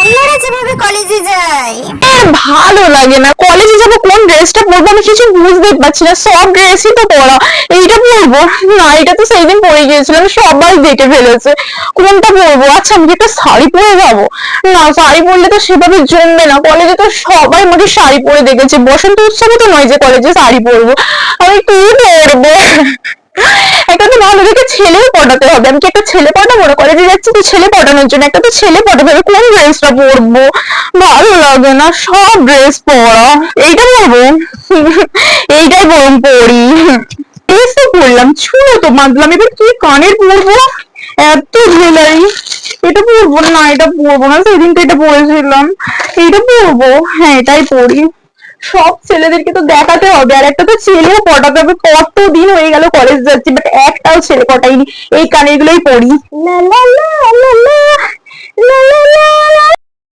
অন্যরা যেভাবে কলেজে যায়। ভালো লাগে না, কলেজে যাবো কোন ড্রেসটা পরবো আমি কিছু বুঝতে পারছি না, সব ড্রেসই তো পরা। এইটা পরবো না, এটা তো সেই দিন পরে গিয়েছিলাম, সবাই দেখে ফেলেছে। কোনটা পরবো? আচ্ছা আমি কি একটা শাড়ি পরে যাবো? না, শাড়ি পরলে তো সেভাবে জমবে না, কলেজে তো সবাই আমাকে শাড়ি পরে দেখেছে, বসন্ত উৎসবে তো নয় যে কলেজে শাড়ি পরবো। আমি কি পরবো? একটা তো ভালো দেখে ছেলেও পটাতে হবে, আমি কি একটা ছেলে পটাবো না? কলেজে যাচ্ছি তো ছেলে পটানোর জন্য, একটা তো ছেলে পটাতে হবে। কোন ড্রেসটা পরবো? ভালো লাগে না সব ড্রেস পরা। এইটা পরবো? এইটাই বরং পরি। ড্রেস তো পরলাম, চুলো তো বাঁধলাম, এবার কি কানের পরবো? এত জুয়েলারি। এটা পরবো না, এটা পরবো না, সেদিনকে এটা পরেছিলাম। এইটা পরবো, হ্যাঁ এটাই পরি। সব ছেলেদেরকে তো দেখাতে হবে, আর একটা তো ছেলেও পটাতে হবে। কতদিন হয়ে গেল কলেজ যাচ্ছি, বাট একটাও ছেলে পটাইনি। এই কানের গুলোই পরি। লা লা লা লা লা লা লা লা লা